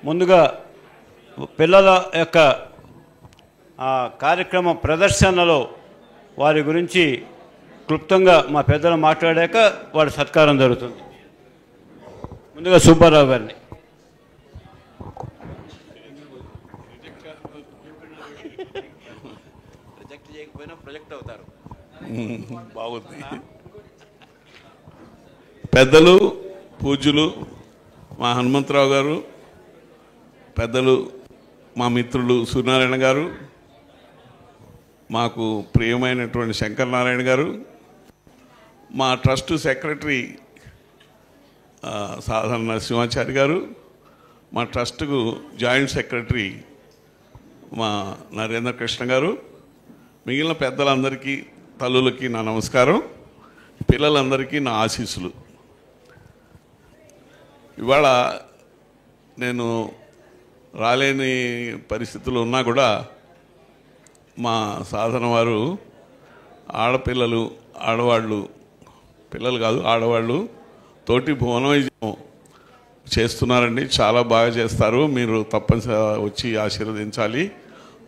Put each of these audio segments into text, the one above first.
ముందుగా పిల్లల యొక్క కార్యక్రమ ప్రదర్శనలో వారి గురించి క్లుప్తంగా మా పెద్దలు మాట్లాడాక వారి సత్కారం జరుగుతుంది. ముందుగా సుబ్బారావు గారిని. ప్రొజెక్ట్ చేయకపోయినా ప్రొజెక్ట్ అవుతారు. బాగుంది. పెద్దలు, పూజ్యులు మా హనుమంతరావు గారు, పెద్దలు మా మిత్రులు సూర్యనారాయణ గారు, మాకు ప్రియమైనటువంటి శంకరనారాయణ గారు, మా ట్రస్ట్ సెక్రటరీ సాధారణ నరసింహాచారి గారు, మా ట్రస్ట్కు జాయింట్ సెక్రటరీ మా నరేంద్ర కృష్ణ గారు, మిగిలిన పెద్దలందరికీ, తల్లులకి నా నమస్కారం, పిల్లలందరికీ నా ఆశీస్సులు. ఇవాళ నేను రాలేని పరిస్థితులు ఉన్నా కూడా మా సాధన వారు ఆడపిల్లలు, ఆడవాళ్ళు, పిల్లలు కాదు ఆడవాళ్ళు తోటి భువన వైద్యం చేస్తున్నారండి. చాలా బాగా చేస్తారు, మీరు తప్పనిసరిగా వచ్చి ఆశీర్వదించాలి,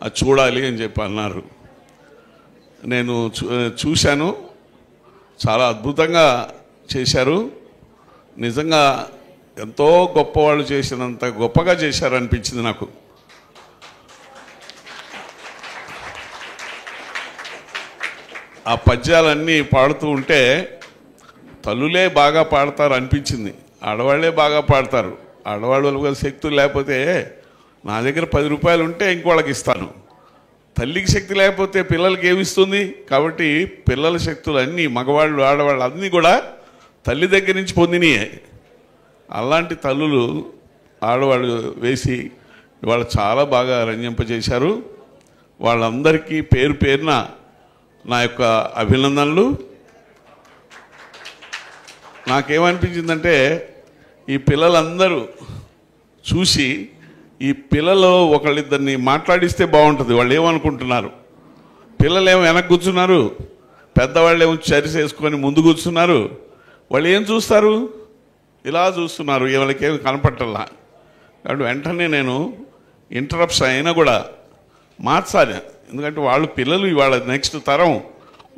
అది చూడాలి అని చెప్పి అన్నారు. నేను చూశాను, చాలా అద్భుతంగా చేశారు. నిజంగా ఎంతో గొప్పవాళ్ళు చేసినంత గొప్పగా చేశారనిపించింది నాకు. ఆ పద్యాలన్నీ పాడుతూ ఉంటే తల్లులే బాగా పాడతారు అనిపించింది, ఆడవాళ్లే బాగా పాడతారు. ఆడవాళ్ళ శక్తులు లేకపోతే నా దగ్గర 10 రూపాయలు ఉంటే ఇంకోళ్ళకి ఇస్తాను, తల్లికి శక్తి లేకపోతే పిల్లలకి ఏమిస్తుంది? కాబట్టి పిల్లల శక్తులు అన్నీ, మగవాళ్ళు ఆడవాళ్ళు అన్నీ కూడా తల్లి దగ్గర నుంచి పొందినాయి. అలాంటి తల్లులు ఆడవాళ్ళు వేసి ఇవాళ చాలా బాగా రంజింపజేశారు. వాళ్ళందరికీ పేరు పేరున నా యొక్క అభినందనలు. నాకేమనిపించిందంటే ఈ పిల్లలందరూ చూసి, ఈ పిల్లలు ఒకళ్ళిద్దరిని మాట్లాడిస్తే బాగుంటుంది. వాళ్ళు ఏమనుకుంటున్నారు? పిల్లలేమో వెనక్కి కూర్చున్నారు, పెద్దవాళ్ళు ఏమో చరిసి వేసుకొని ముందు కూర్చున్నారు. వాళ్ళు ఏం చూస్తారు? ఇలా చూస్తున్నారు, వీళ్ళకేమి కనపట్టల్లా. కాబట్టి వెంటనే నేను ఇంటరప్ట్స్ అయినా కూడా మార్చాలి. ఎందుకంటే వాళ్ళు పిల్లలు ఇవాళ నెక్స్ట్ తరం,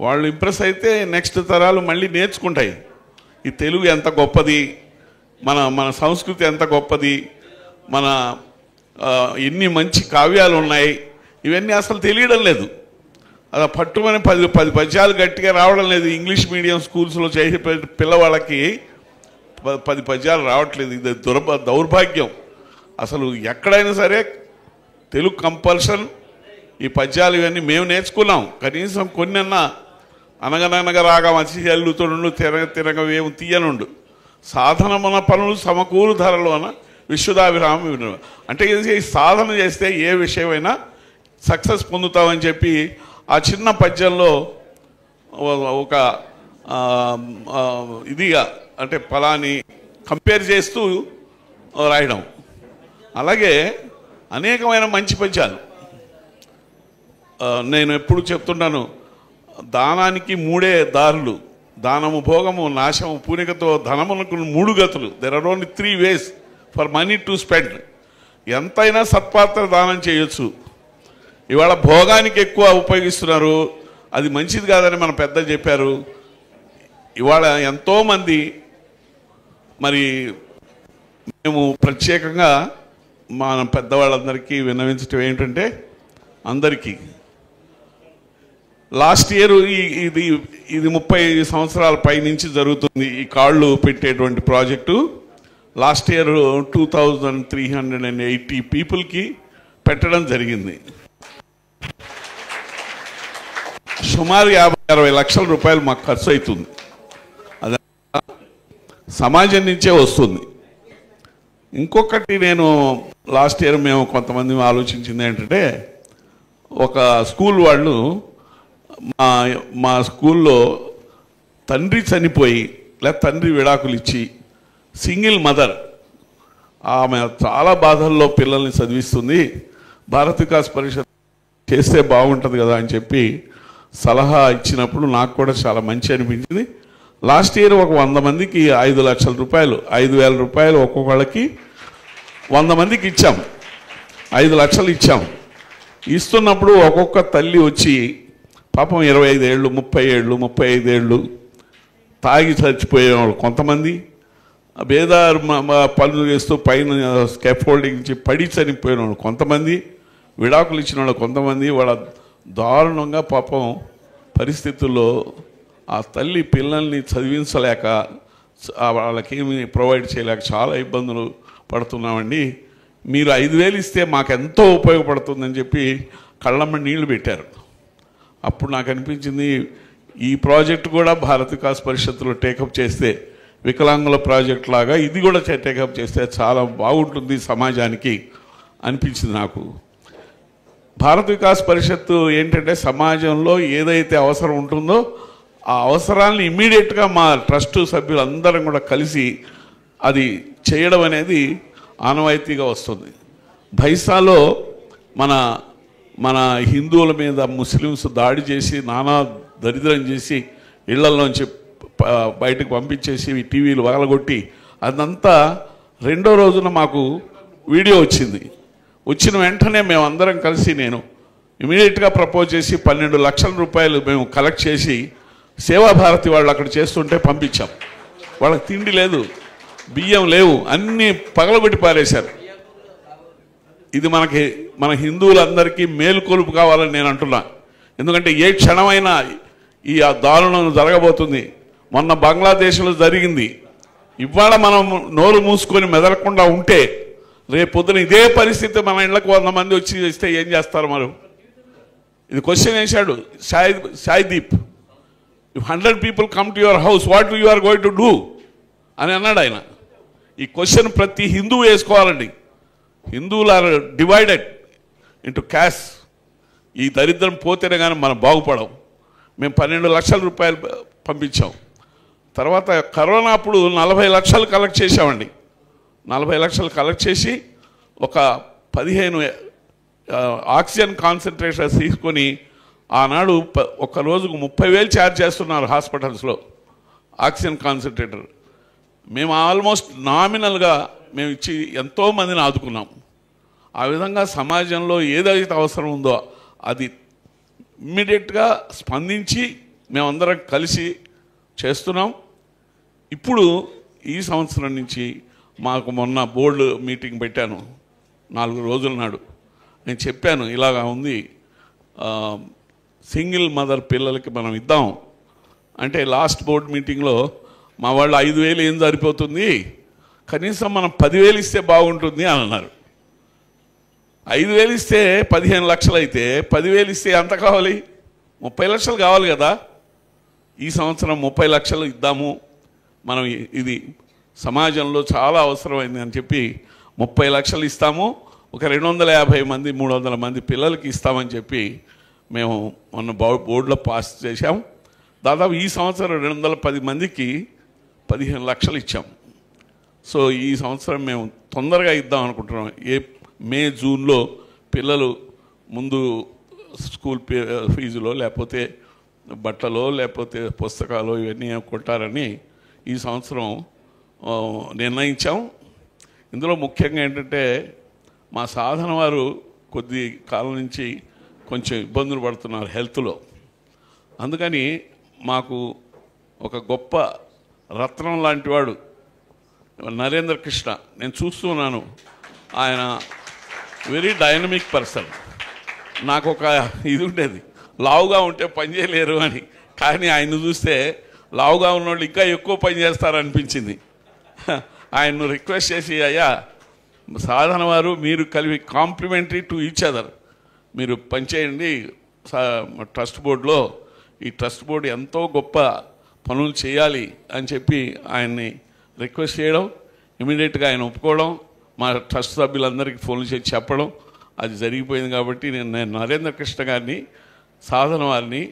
వాళ్ళు ఇంప్రెస్ అయితే నెక్స్ట్ తరాలు మళ్ళీ నేర్చుకుంటాయి. ఈ తెలుగు ఎంత గొప్పది, మన సంస్కృతి ఎంత గొప్పది, మన ఎన్ని మంచి కావ్యాలు ఉన్నాయి, ఇవన్నీ అసలు తెలియడం లేదు. అలా పట్టుమని 10 పద్యాలు గట్టిగా రావడం లేదు. ఇంగ్లీష్ మీడియం స్కూల్స్లో చేసే పిల్లవాళ్ళకి 10 పద్యాలు రావట్లేదు. ఇది దౌర్భాగ్యం. అసలు ఎక్కడైనా సరే తెలుగు కంపల్షన్. ఈ పద్యాలు ఇవన్నీ మేము నేర్చుకున్నాం, కనీసం కొన్నన్నా అనగనగ రాగం అతిశల్లుతోడు తిరగవేము తీయనుండు సాధనమున పనులు సమకూరు ధరలు అన్న విశ్వదాభిరామ. అంటే ఈ సాధన చేస్తే ఏ విషయమైనా సక్సెస్ పొందుతామని చెప్పి ఆ చిన్న పద్యంలో ఒక ఇదిగా, అంటే ఫలాని కంపేర్ చేస్తూ రాయడం. అలాగే అనేకమైన మంచి పద్యాలు. నేను ఎప్పుడు చెప్తుంటాను, దానానికి 3 దారులు: దానము, భోగము, నాశము, పూనికతో ధనమునకు 3 గతులు. There are only 3 ways for money to spend. ఎంతైనా సత్పాత్ర దానం చేయొచ్చు. ఇవాళ భోగానికి ఎక్కువ ఉపయోగిస్తున్నారు, అది మంచిది కాదని మన పెద్దలు చెప్పారు. ఇవాళ ఎంతోమంది, మరి మేము ప్రత్యేకంగా మన పెద్దవాళ్ళందరికీ విన్నవించడం ఏంటంటే, అందరికీ లాస్ట్ ఇయర్ ఇది 30 సంవత్సరాల పైనుంచి జరుగుతుంది ఈ కాళ్ళు పెట్టేటువంటి ప్రాజెక్టు. లాస్ట్ ఇయర్ 2380 పీపుల్కి పెట్టడం జరిగింది. సుమారు 50-60 లక్షల రూపాయలు మాకు ఖర్చు అవుతుంది. అది సమాజం నుంచే వస్తుంది. ఇంకొకటి నేను లాస్ట్ ఇయర్ మేము కొంతమంది ఆలోచించింది ఏంటంటే, ఒక స్కూల్ వాళ్ళు మా స్కూల్లో తండ్రి చనిపోయి లేదా తండ్రి విడాకులు ఇచ్చి సింగిల్ మదర్, ఆమె చాలా బాధల్లో పిల్లల్ని చదివిస్తుంది, భారత వికాస్ పరిషత్ చేస్తే బాగుంటుంది కదా అని చెప్పి సలహా ఇచ్చినప్పుడు నాకు కూడా చాలా మంచి అనిపించింది. లాస్ట్ ఇయర్ ఒక 100 మందికి 5 లక్షల రూపాయలు, 5,000 రూపాయలు ఒక్కొక్కళ్ళకి 100 మందికి ఇచ్చాం, 5 లక్షలు ఇచ్చాం. ఇస్తున్నప్పుడు ఒక్కొక్క తల్లి వచ్చి పాపం 25 ఏళ్ళు, 30 ఏళ్ళు, 35 ఏళ్ళు తాగి చచ్చిపోయేవాళ్ళు కొంతమంది, బేదారు పనులు చేస్తూ పైన స్కాఫోల్డింగ్ నుంచి పడి చనిపోయిన వాళ్ళు కొంతమంది, విడాకులు ఇచ్చిన వాళ్ళు కొంతమంది. వాళ్ళ దారుణంగా పాపం పరిస్థితుల్లో ఆ తల్లి పిల్లల్ని చదివించలేక, వాళ్ళకేమి ప్రొవైడ్ చేయలేక చాలా ఇబ్బందులు పడుతున్నామండి. మీరు 5,000 ఇస్తే మాకెంతో ఉపయోగపడుతుందని చెప్పి కళ్ళమ్మ నీళ్లు పెట్టారు. అప్పుడు నాకు అనిపించింది, ఈ ప్రాజెక్టు కూడా భారత వికాస్ పరిషత్తులో టేకప్ చేస్తే, వికలాంగుల ప్రాజెక్ట్ లాగా ఇది కూడా టేకప్ చేస్తే చాలా బాగుంటుంది సమాజానికి అనిపించింది నాకు. భారత వికాస్ పరిషత్తు ఏంటంటే సమాజంలో ఏదైతే అవసరం ఉంటుందో ఆ అవసరాన్ని ఇమ్మీడియట్గా మా ట్రస్ట్ సభ్యులందరం కూడా కలిసి అది చేయడం అనేది ఆనవాయితీగా వస్తుంది. భైసాలో మన హిందువుల మీద ముస్లిమ్స్ దాడి చేసి నానా దరిద్రం చేసి ఇళ్లలోంచి బయటకు పంపించేసి టీవీలు వగలగొట్టి అదంతా రెండో రోజున మాకు వీడియో వచ్చింది. వచ్చిన వెంటనే మేమందరం కలిసి నేను ఇమీడియట్గా ప్రపోజ్ చేసి 12 లక్షల రూపాయలు మేము కలెక్ట్ చేసి సేవాభారతి వాళ్ళు అక్కడ చేస్తుంటే పంపించాం. వాళ్ళకి తిండి లేదు, బియ్యం లేవు, అన్నీ పగలగొట్టి పారేశారు. ఇది మన హిందువులందరికీ మేలుకొలుపు కావాలని నేను అంటున్నా. ఎందుకంటే ఏ క్షణమైనా ఈ దారుణం జరగబోతుంది. మొన్న బంగ్లాదేశ్లో జరిగింది. ఇవాళ మనం నోరు మూసుకొని మెదలకుండా ఉంటే రేపు పొద్దున ఇదే పరిస్థితి మన ఇళ్లకు 100 మంది వచ్చి ఇస్తే ఏం చేస్తారు? మరి ఇది క్వశ్చన్ వేశాడు Saideep. If 100 people come to your house, what you are going to do అని అన్నాడు ఆయన. ఈ క్వశ్చన్ ప్రతి హిందువు వేసుకోవాలండి. హిందువులు ఆర్ డివైడెడ్ ఇంటూ క్యాస్ట్. ఈ దరిద్రం పోతేనే కానీ మనం బాగుపడం. మేము 12 లక్షల రూపాయలు పంపించాం. తర్వాత కరోనా అప్పుడు 40 లక్షలు కలెక్ట్ చేసామండి. 40 లక్షలు కలెక్ట్ చేసి ఒక 15 ఆక్సిజన్ కాన్సన్ట్రేటర్స్ తీసుకొని ఆనాడు ఒక రోజుకు 30,000 ఛార్జ్ చేస్తున్నారు హాస్పిటల్స్లో ఆక్సిజన్ కాన్సన్ట్రేటర్. మేము ఆల్మోస్ట్ నామినల్గా మేము ఇచ్చి ఎంతోమందిని ఆదుకున్నాం. ఆ విధంగా సమాజంలో ఏదైతే అవసరం ఉందో అది ఇమ్మీడియట్గా స్పందించి మేమందరం కలిసి చేస్తున్నాం. ఇప్పుడు ఈ సంవత్సరం నుంచి మాకు మొన్న బోర్డు మీటింగ్ పెట్టాను 4 రోజుల నాడు. నేను చెప్పాను ఇలాగా ఉంది, సింగిల్ మదర్ పిల్లలకి మనం ఇద్దాం అంటే లాస్ట్ బోర్డు మీటింగ్లో మా వాళ్ళు 5,000 ఏం సరిపోతుంది, కనీసం మనం 10,000 ఇస్తే బాగుంటుంది అని అన్నారు. 5,000 ఇస్తే 15 లక్షలు అయితే 10,000 ఇస్తే ఎంత కావాలి? 30 లక్షలు కావాలి కదా. ఈ సంవత్సరం 30 లక్షలు ఇద్దాము, మనం ఇది సమాజంలో చాలా అవసరమైంది అని చెప్పి 30 లక్షలు ఇస్తాము. ఒక 250 మంది 300 మంది పిల్లలకి ఇస్తామని చెప్పి మేము మొన్న బోర్డులో పాస్ చేశాం. దాదాపు ఈ సంవత్సరం 210 మందికి 15 లక్షలు ఇచ్చాం. సో ఈ సంవత్సరం మేము తొందరగా ఇద్దాం అనుకుంటున్నాం. మే జూన్లో పిల్లలు ముందు స్కూల్ ఫీజులో లేకపోతే బట్టలో లేకపోతే పుస్తకాలు ఇవన్నీ కొంటారని ఈ సంవత్సరం నిర్ణయించాం. ఇందులో ముఖ్యంగా ఏంటంటే మా సాధన వారు కొద్ది కాలం నుంచి కొంచెం ఇబ్బందులు పడుతున్నారు హెల్త్లో. అందుకని మాకు ఒక గొప్ప రత్నం లాంటి వాడు నరేంద్ర కృష్ణ, నేను చూస్తున్నాను, ఆయన వెరీ డైనమిక్ పర్సన్. నాకు ఒక ఇది ఉండేది, లావుగా ఉంటే పని చేయలేరు అని, కానీ ఆయన చూస్తే లావుగా ఉన్నోళ్ళు ఇంకా ఎక్కువ పని చేస్తారనిపించింది. ఆయన్ను రిక్వెస్ట్ చేసి, అయ్యా సాధన వారు మీరు కలిపి కాంప్లిమెంటరీ టు ఈచ్ అదర్ మీరు పనిచేయండి ట్రస్ట్ బోర్డులో, ఈ ట్రస్ట్ బోర్డు ఎంతో గొప్ప పనులు చేయాలి అని చెప్పి ఆయన్ని రిక్వెస్ట్ చేయడం, ఇమీడియట్గా ఆయన ఒప్పుకోవడం, మా ట్రస్ట్ సభ్యులందరికీ ఫోన్లు చేసి చెప్పడం, అది జరిగిపోయింది. కాబట్టి నేను నరేంద్ర కృష్ణ గారిని, సాధన వారిని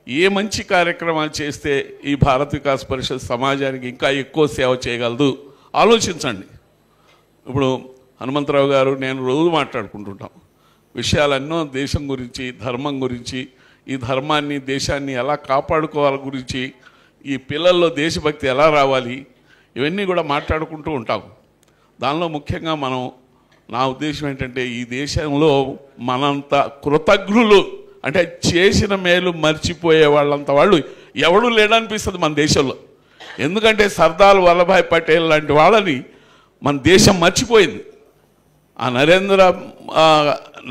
ఏ మంచి కార్యక్రమాలు చేస్తే ఈ భారత వికాస్ పరిషత్ సమాజానికి ఇంకా ఎక్కువ సేవ చేయగలదు ఆలోచించండి. ఇప్పుడు హనుమంతరావు గారు నేను రోజు మాట్లాడుకుంటుంటాం విషయాలన్నో దేశం గురించి, ధర్మం గురించి, ఈ ధర్మాన్ని దేశాన్ని ఎలా కాపాడుకోవాలి గురించి, ఈ పిల్లల్లో దేశభక్తి ఎలా రావాలి, ఇవన్నీ కూడా మాట్లాడుకుంటూ ఉంటాం. దానిలో ముఖ్యంగా మనం నా ఉద్దేశం ఏంటంటే ఈ దేశంలో మనంత కృతజ్ఞులు అంటే చేసిన మేలు మర్చిపోయే వాళ్ళంత వాళ్ళు ఎవడూ లేడనిపిస్తుంది మన దేశంలో. ఎందుకంటే సర్దార్ వల్లభాయ్ పటేల్ లాంటి వాళ్ళని మన దేశం మర్చిపోయింది. ఆ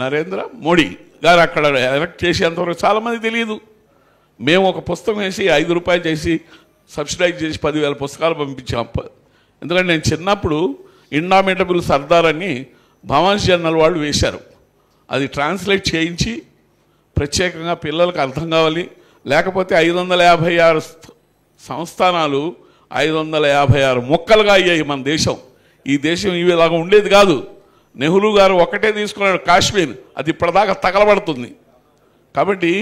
నరేంద్ర మోడీ గారు అక్కడ ఎలక్ట్ చేసేంతవరకు చాలామంది తెలియదు. మేము ఒక పుస్తకం వేసి 5 రూపాయలు చేసి సబ్సిడైజ్ చేసి 10,000 పుస్తకాలు పంపించాం. ఎందుకంటే నేను చిన్నప్పుడు ఇండామిటబుల్ సర్దార్ అని భవాన్స్ జర్నల్ వాళ్ళు వేశారు. అది ట్రాన్స్లేట్ చేయించి ప్రత్యేకంగా పిల్లలకు అర్థం కావాలి. లేకపోతే 556 సంస్థానాలు 556 ముక్కలుగా అయ్యాయి మన దేశం. ఈ దేశం ఇలాగా ఉండేది కాదు. నెహ్రూ గారు ఒక్కటే తీసుకున్నాడు కాశ్మీర్, అది ఇప్పటిదాకా తగలబడుతుంది. కాబట్టి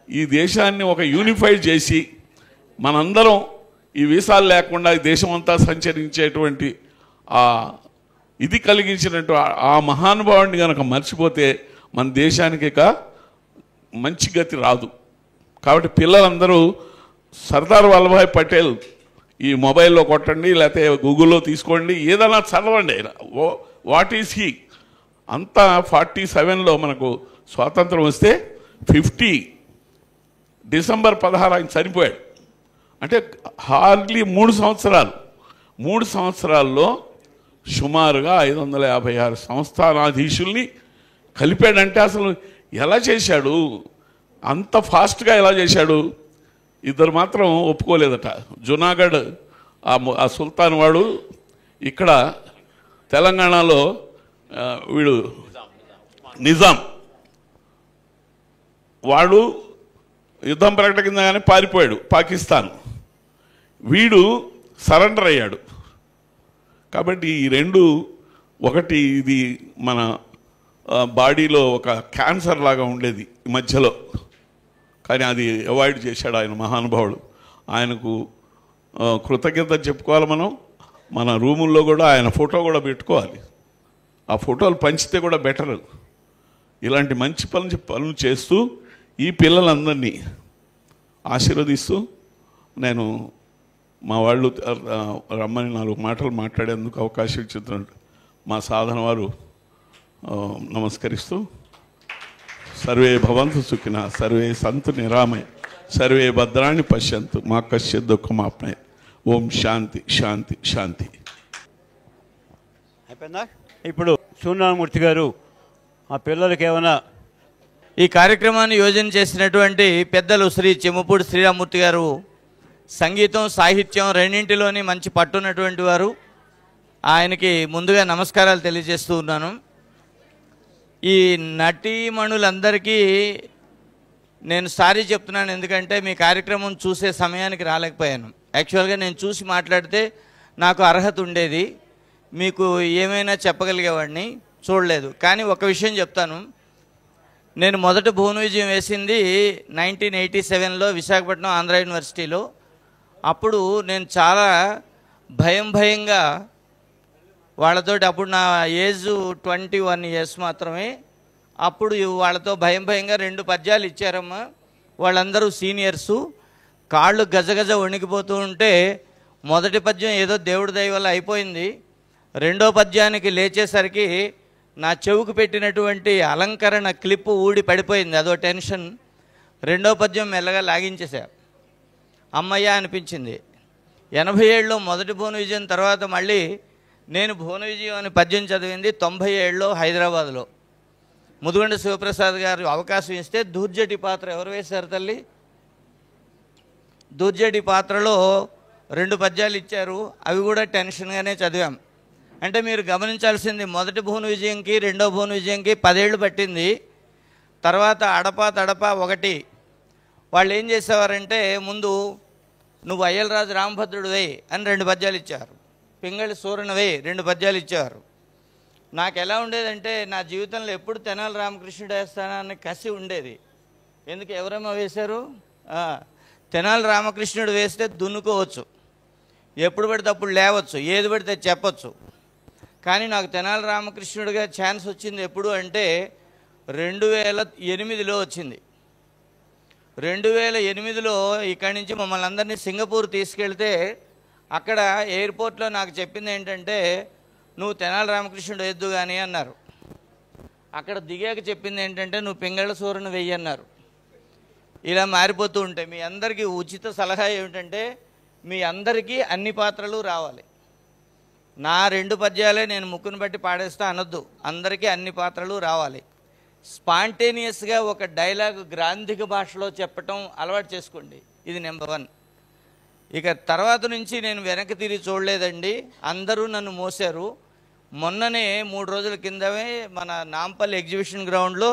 ఈ దేశాన్ని ఒక యూనిఫైడ్ చేసి మనందరం ఈ వీసాలు లేకుండా ఈ దేశం అంతా సంచరించేటువంటి ఇది కలిగించినట్టు ఆ మహానుభావుడిని కనుక మర్చిపోతే మన దేశానికి ఇక మంచి గతి రాదు. కాబట్టి పిల్లలందరూ సర్దార్ వల్లభాయ్ పటేల్ ఈ మొబైల్లో కొట్టండి, లేకపోతే గూగుల్లో తీసుకోండి, ఏదైనా చదవండి. వాట్ ఈస్ హీ అంతా 47లో మనకు స్వాతంత్రం వస్తే 50 డిసెంబర్ 16 ఆయన చనిపోయాడు. అంటే హార్డ్లీ 3 సంవత్సరాలు. 3 సంవత్సరాల్లో సుమారుగా 556 సంస్థానాధీశుల్ని కలిపాడంటే అసలు ఎలా చేశాడు? అంత ఫాస్ట్గా ఎలా చేశాడు? ఇద్దరు మాత్రం ఒప్పుకోలేదట. జునాగఢ్ ఆ సుల్తాన్ వాడు, ఇక్కడ తెలంగాణలో వీడు నిజాం వాడు యుద్ధం ప్రకటించగానే పారిపోయాడు పాకిస్తాన్. వీడు సరెండర్ అయ్యాడు. కాబట్టి ఈ రెండు ఒకటి ఇది మన బాడీలో ఒక క్యాన్సర్ లాగా ఉండేది మధ్యలో, కానీ అది అవాయిడ్ చేశాడు ఆయన మహానుభావుడు. ఆయనకు కృతజ్ఞత చెప్పుకోవాలి. మనం మన రూముల్లో కూడా ఆయన ఫోటో కూడా పెట్టుకోవాలి. ఆ ఫోటోలు పంచితే కూడా బెటర్. ఇలాంటి మంచి పనులు చేస్తూ ఈ పిల్లలందరినీ ఆశీర్వదిస్తూ నేను మా వాళ్ళు రమ్మని 4 మాటలు మాట్లాడేందుకు అవకాశం ఇచ్చినట్టు మా సాధన వారు నమస్కరిస్తూ, సర్వే భవంతు సుఖిన సర్వే సంతు నిరామయ సర్వే భద్రాన్ని పశ్యంతు మా కశ్చిత్ దుఃఖమాప్నయ. ఓం శాంతి శాంతి శాంతి. అయిపోయిందా? ఇప్పుడు సూర్యనారాయణమూర్తి గారు ఆ పిల్లలకి ఏమైనా ఈ కార్యక్రమాన్ని యోజన చేసినటువంటి పెద్దలు శ్రీ చెమ్మపూడి శ్రీరామూర్తి గారు సంగీతం సాహిత్యం రెండింటిలోని మంచి పట్టున్నటువంటి వారు. ఆయనకి ముందుగా నమస్కారాలు తెలియజేస్తూ ఉన్నాను. ఈ నటీమణులందరికీ నేను సారీ చెప్తున్నాను, ఎందుకంటే మీ కార్యక్రమం చూసే సమయానికి రాలేకపోయాను. యాక్చువల్గా నేను చూసి మాట్లాడితే నాకు అర్హత ఉండేది, మీకు ఏమైనా చెప్పగలిగేవాడిని, చూడలేదు. కానీ ఒక విషయం చెప్తాను. నేను మొదట భువన విజయం వేసింది 1987లో విశాఖపట్నం ఆంధ్ర యూనివర్సిటీలో. అప్పుడు నేను చాలా భయంగా వాళ్ళతోటి, అప్పుడు నా ఏజ్ 21 ఇయర్స్ మాత్రమే. అప్పుడు వాళ్ళతో భయంగా 2 పద్యాలు ఇచ్చారమ్మా. వాళ్ళందరూ సీనియర్సు. కాళ్ళు గజగజ వణికిపోతూ ఉంటే మొదటి పద్యం ఏదో దేవుడి దయ వల్ల అయిపోయింది. రెండో పద్యానికి లేచేసరికి నా చెవుకు పెట్టినటువంటి అలంకరణ క్లిప్పు ఊడి పడిపోయింది, అదో టెన్షన్. రెండో పద్యం మెల్లగా లాగించేశా. అమ్మయ్య అనిపించింది. 87లో మొదటి భువన విజయం తర్వాత మళ్ళీ నేను భువన విజయం అని పద్యం చదివింది 97లో హైదరాబాద్లో. ముదుగొండ శివప్రసాద్ గారు అవకాశం ఇస్తే దూర్జటి పాత్ర ఎవరు వేశారు తల్లి? దూర్జటి పాత్రలో 2 పద్యాలు ఇచ్చారు. అవి కూడా టెన్షన్గానే చదివాం. అంటే మీరు గమనించాల్సింది, మొదటి భువన విజయంకి రెండో భువన విజయంకి 10 ఏళ్ళు పట్టింది. తర్వాత అడపా తడపా ఒకటి. వాళ్ళు ఏం చేసేవారంటే, ముందు నువ్వు అయ్యలరాజు రామభద్రుడు వేయి అని 2 పద్యాలు ఇచ్చారు, పింగళి సూరను వేయి 2 పద్యాలు ఇచ్చారు. నాకు ఎలా ఉండేదంటే, నా జీవితంలో ఎప్పుడు తెనాలి రామకృష్ణుడు వేస్తానని కసి ఉండేది. ఎందుకు? ఎవరేమో వేశారు, తెనాలి రామకృష్ణుడు వేస్తే దున్నుకోవచ్చు, ఎప్పుడు పడితే అప్పుడు లేవచ్చు, ఏది పడితే చెప్పచ్చు. కానీ నాకు తెనాలి రామకృష్ణుడిగా ఛాన్స్ వచ్చింది ఎప్పుడు అంటే 2008లో వచ్చింది. 2008లో ఇక్కడి నుంచి మమ్మల్ని అందరినీ సింగపూర్ తీసుకెళ్తే అక్కడ ఎయిర్పోర్ట్లో నాకు చెప్పింది ఏంటంటే, నువ్వు తెనాలి రామకృష్ణుడు వేద్దు కానీ అన్నారు. అక్కడ దిగాక చెప్పింది ఏంటంటే నువ్వు పింగళ సూరను వెయ్యన్నారు. ఇలా మారిపోతూ ఉంటాయి. మీ అందరికీ ఉచిత సలహా ఏమిటంటే మీ అందరికీ అన్ని పాత్రలు రావాలి. నా 2 పద్యాలే నేను ముక్కును బట్టి పాడేస్తా అనొద్దు. అందరికీ అన్ని పాత్రలు రావాలి. స్పాంటేనియస్గా ఒక డైలాగ్ గ్రాంధిక భాషలో చెప్పటం అలవాటు చేసుకోండి. ఇది నెంబర్ 1. ఇక తర్వాత నుంచి నేను వెనక్కి తిరిగి చూడలేదండి. అందరూ నన్ను మోసారు. మొన్ననే 3 రోజుల కిందమే మన నాంపల్లి ఎగ్జిబిషన్ గ్రౌండ్లో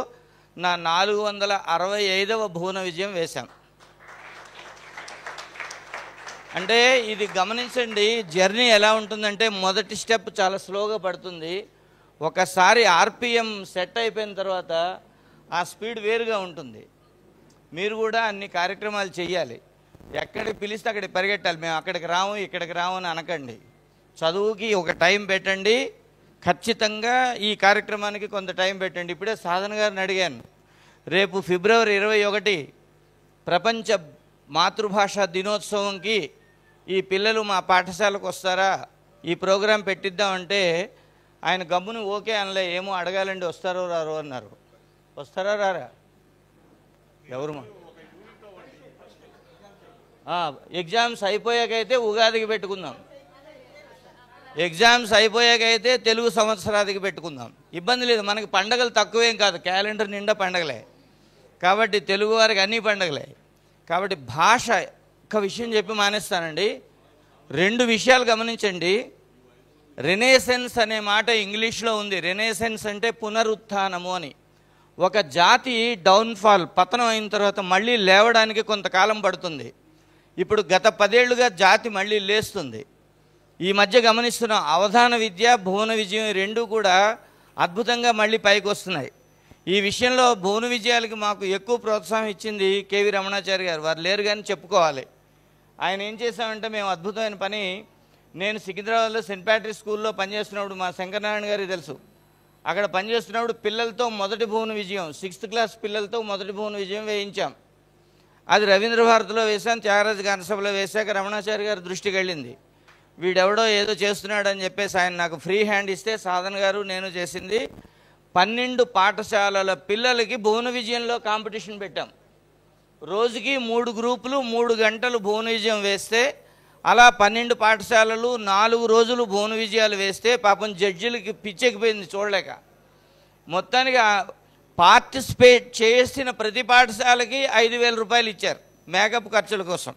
నా 465వ భువన విజయం వేశాం. అంటే ఇది గమనించండి, జర్నీ ఎలా ఉంటుందంటే మొదటి స్టెప్ చాలా స్లోగా పడుతుంది. ఒకసారి ఆర్పిఎం సెట్ అయిపోయిన తర్వాత ఆ స్పీడ్ వేరుగా ఉంటుంది. మీరు కూడా అన్ని కార్యక్రమాలు చేయాలి. ఎక్కడికి పిలిస్తే అక్కడికి పరిగెట్టాలి. మేము అక్కడికి రాము ఇక్కడికి రాము అని అనకండి. చదువుకి ఒక టైం పెట్టండి. ఖచ్చితంగా ఈ కార్యక్రమానికి కొంత టైం పెట్టండి. ఇప్పుడే సాధన గారిని అడిగాను, రేపు ఫిబ్రవరి 21 ప్రపంచ మాతృభాషా దినోత్సవంకి ఈ పిల్లలు మా పాఠశాలకు వస్తారా, ఈ ప్రోగ్రాం పెట్టిద్దామంటే ఆయన గమ్మును ఓకే అనలే. ఏమో అడగాలండి వస్తారో రారో అన్నారు. వస్తారా రారా? ఎవరు? ఎగ్జామ్స్ అయిపోయాకైతే ఉగాదికి పెట్టుకుందాం. ఎగ్జామ్స్ అయిపోయాకైతే తెలుగు సంవత్సరాదికి పెట్టుకుందాం. ఇబ్బంది లేదు. మనకి పండగలు తక్కువేం కాదు. క్యాలెండర్ నిండా పండగలే. కాబట్టి తెలుగు వారికి అన్ని పండగలే. కాబట్టి భాష ఒక విషయం చెప్పి మానేస్తానండి. 2 విషయాలు గమనించండి. రెనేసెన్స్ అనే మాట ఇంగ్లీష్లో ఉంది. రెనేసెన్స్ అంటే పునరుత్థానము అని. ఒక జాతి డౌన్ఫాల్, పతనం అయిన తర్వాత మళ్ళీ లేవడానికి కొంతకాలం పడుతుంది. ఇప్పుడు గత 10 ఏళ్లుగా జాతి మళ్ళీ లేస్తుంది. ఈ మధ్య గమనిస్తున్న అవధాన విద్య, భువన విజయం 2 కూడా అద్భుతంగా మళ్ళీ పైకి వస్తున్నాయి. ఈ విషయంలో భువన విజయాలకి మాకు ఎక్కువ ప్రోత్సాహం ఇచ్చింది కేవి రమణాచారి గారు. వారు లేరు కానీ చెప్పుకోవాలి. ఆయన ఏం చేశామంటే మేము అద్భుతమైన పని, నేను సికింద్రాబాద్లో సెయింట్ ప్యాట్రిక్ స్కూల్లో పనిచేస్తున్నప్పుడు మా శంకరనారాయణ గారికి తెలుసు. అక్కడ పనిచేస్తున్నప్పుడు పిల్లలతో మొదటి భువన విజయం, 6th క్లాస్ పిల్లలతో మొదటి భువన విజయం వేయించాం. అది రవీంద్ర భారతిలో వేశాం, త్యాగరాజ గానసభలో వేశాక రమణాచారి గారి దృష్టికి వెళ్ళింది. వీడెవడో ఏదో చేస్తున్నాడని చెప్పేసి ఆయన నాకు ఫ్రీ హ్యాండ్ ఇస్తే సాధన గారు నేను చేసింది 12 పాఠశాలల పిల్లలకి భువన విజయంలో కాంపిటీషన్ పెట్టాం. రోజుకి 3 గ్రూపులు 3 గంటలు భువన విజయం వేస్తే అలా 12 పాఠశాలలు 4 రోజులు భువన విజయాలు వేస్తే పాపం జడ్జిలకి పిచ్చెక్కిపోయింది చూడలేక. మొత్తానికి పార్టిసిపేట్ చేసిన ప్రతి పాఠశాలకి 5,000 రూపాయలు ఇచ్చారు మేకప్ ఖర్చుల కోసం.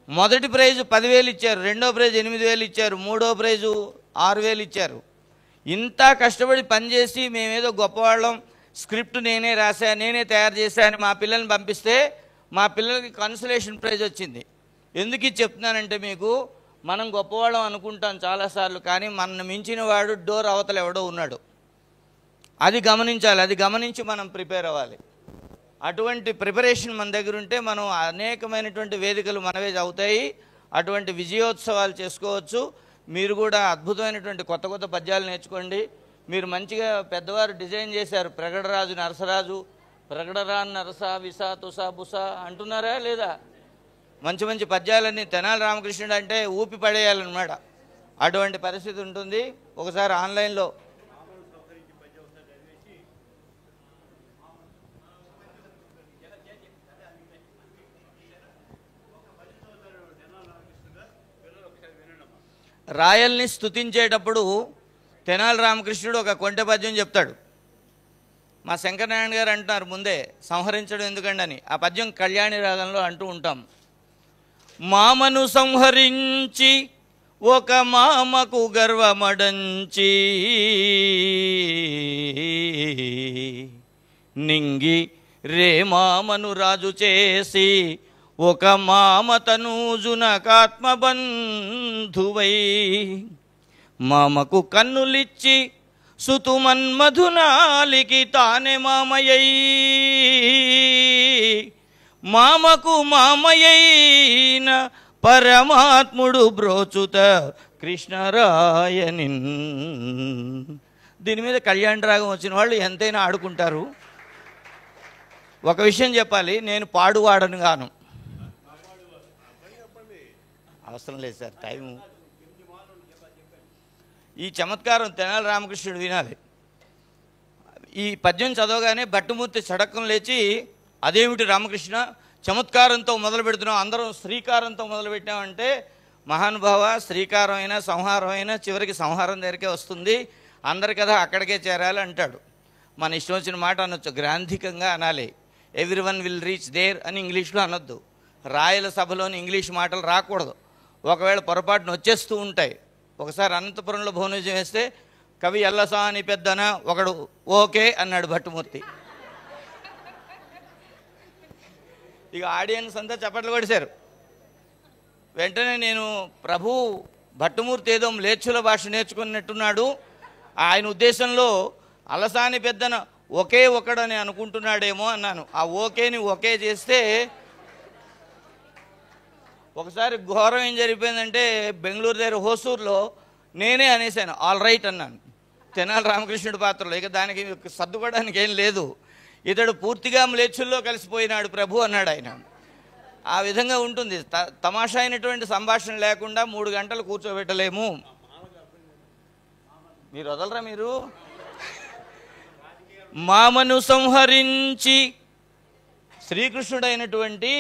మొదటి ప్రైజు 10,000 ఇచ్చారు, రెండో ప్రైజు 8,000 ఇచ్చారు, మూడో ప్రైజు 6,000 ఇచ్చారు. ఇంత కష్టపడి పనిచేసి మేమేదో గొప్పవాళ్ళం, స్క్రిప్ట్ నేనే రాశా నేనే తయారు చేశా అని మా పిల్లల్ని పంపిస్తే మా పిల్లలకి కన్సలేషన్ ప్రైజ్ వచ్చింది. ఎందుకు ఇది చెప్తున్నానంటే మీకు, మనం గొప్పవాళ్ళం అనుకుంటాం చాలాసార్లు, కానీ మన మించిన వాడు డోర్ అవతల ఎవడో ఉన్నాడు. అది గమనించాలి. అది గమనించి మనం ప్రిపేర్ అవ్వాలి. అటువంటి ప్రిపరేషన్ మన దగ్గర ఉంటే మనం అనేకమైనటువంటి వేదికలు మనవే అవుతాయి. అటువంటి విజయోత్సవాలు చేసుకోవచ్చు. మీరు కూడా అద్భుతమైనటువంటి కొత్త కొత్త పద్యాలు నేర్చుకోండి. మీరు మంచిగా పెద్దవారు డిజైన్ చేశారు. ప్రగడరాజు నరసరాజు, ప్రగడరా నరస విసా తుసా బుసా అంటున్నారా లేదా? మంచి మంచి పద్యాలన్నీ తెనాలి రామకృష్ణుడు అంటే ఊపి పడేయాలన్నమాట. అటువంటి పరిస్థితి ఉంటుంది. ఒకసారి ఆన్లైన్లో రాయల్ని స్తుతించేటప్పుడు తెనాలి రామకృష్ణుడు ఒక కొంటె పద్యం చెప్తాడు. మా శంకరనారాయణ గారు అంటున్నారు ముందే, సంహరించడం ఎందుకండి అని. ఆ పద్యం కళ్యాణి రాగంలో అంటూ ఉంటాం. మామను సంహరించి ఒక మామకు గర్వమడంచి నింగి రే మామను రాజు చేసి ఒక మామ తనూజునకాత్మబంధువై మామకు కన్నులిచ్చి సుతుమన్మధునాలికి తానే మామయ్యై మామకు మామయ్యైన పరమాత్ముడు బ్రోచుత కృష్ణరాయని. దీని మీద కళ్యాణ రాగం వచ్చిన వాళ్ళు ఎంతైనా ఆడుకుంటారు. ఒక విషయం చెప్పాలి, నేను పాడువాడను గాను. అవసరం లేదు సార్, టైము. ఈ చమత్కారం తెనాలి రామకృష్ణుడు వినాలి. ఈ పద్యం చదవగానే భట్టుమూర్తి సడక్కం లేచి, అదేమిటి రామకృష్ణ చమత్కారంతో మొదలు పెడుతున్నాం, అందరం శ్రీకారంతో మొదలుపెట్టామంటే, మహానుభావ శ్రీకారం అయినా సంహారం అయినా చివరికి సంహారం దగ్గరికే వస్తుంది, అందరి కథ అక్కడికే చేరాలి అంటాడు. మన ఇష్టం వచ్చిన మాట అనొచ్చు, గ్రాంధికంగా అనాలి. ఎవ్రీవన్ విల్ రీచ్ దేర్ అని ఇంగ్లీష్లో అనొద్దు. రాయల సభలోని ఇంగ్లీష్ మాటలు రాకూడదు. ఒకవేళ పొరపాటున వచ్చేస్తూ ఉంటాయి. ఒకసారి అనంతపురంలో భువనజం వేస్తే కవి ఎల్లసాని పెద్దన ఒకడు ఓకే అన్నాడు భట్టుమూర్తి. ఇక ఆడియన్స్ అంతా చప్పట్లు కొడిశారు. వెంటనే నేను ప్రభు భట్టుమూర్తి ఏదో మ్లేచ్చుల భాష నేర్చుకున్నట్టున్నాడు, ఆయన ఉద్దేశంలో అలసాని పెద్దన ఒకే ఒకడని అనుకుంటున్నాడేమో అన్నాను. ఆ ఓకేని ఒకే చేస్తే ఒకసారి ఘోరం ఏం జరిగిపోయిందంటే, బెంగళూరు దగ్గర హోసూరులో నేనే అనేసాను ఆల్ రైట్ అన్నాను, తెనాలి రామకృష్ణుడి పాత్రలో. ఇక దానికి సర్దుకోవడానికి ఏం లేదు. ఇతడు పూర్తిగా మ్లేచ్చుల్లో కలిసిపోయినాడు ప్రభు అన్నాడు ఆయన. ఆ విధంగా ఉంటుంది. తమాషా అయినటువంటి సంభాషణ లేకుండా 3 గంటలు కూర్చోబెట్టలేము. మీరు వదలరా మీరు. మామను సంహరించి శ్రీకృష్ణుడైనటువంటి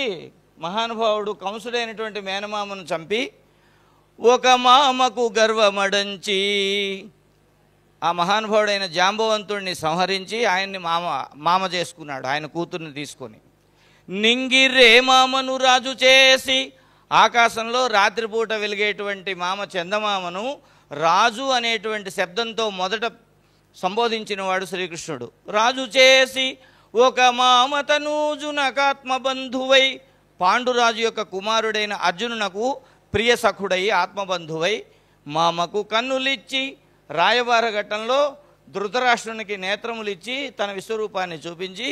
మహానుభావుడు కంసుడైనటువంటి మేనమామను చంపి ఒక మామకు గర్వమడంచి ఆ మహానుభావుడైన జాంబవంతుడిని సంహరించి ఆయన్ని మామ చేసుకున్నాడు, ఆయన కూతుర్ని తీసుకొని. నింగిరే మామను రాజు చేసి, ఆకాశంలో రాత్రిపూట వెలిగేటువంటి మామ చందమామను రాజు అనేటువంటి శబ్దంతో మొదట సంబోధించిన వాడు శ్రీకృష్ణుడు. రాజు చేసి ఒక మామ తనూజునకాత్మబంధువై, పాండురాజు యొక్క కుమారుడైన అర్జునునకు ప్రియ సఖుడై ఆత్మబంధువై, మామకు కన్నులిచ్చి రాయబార ఘట్టంలో ధృతరాష్ట్రునికి నేత్రములిచ్చి తన విశ్వరూపాన్ని చూపించి,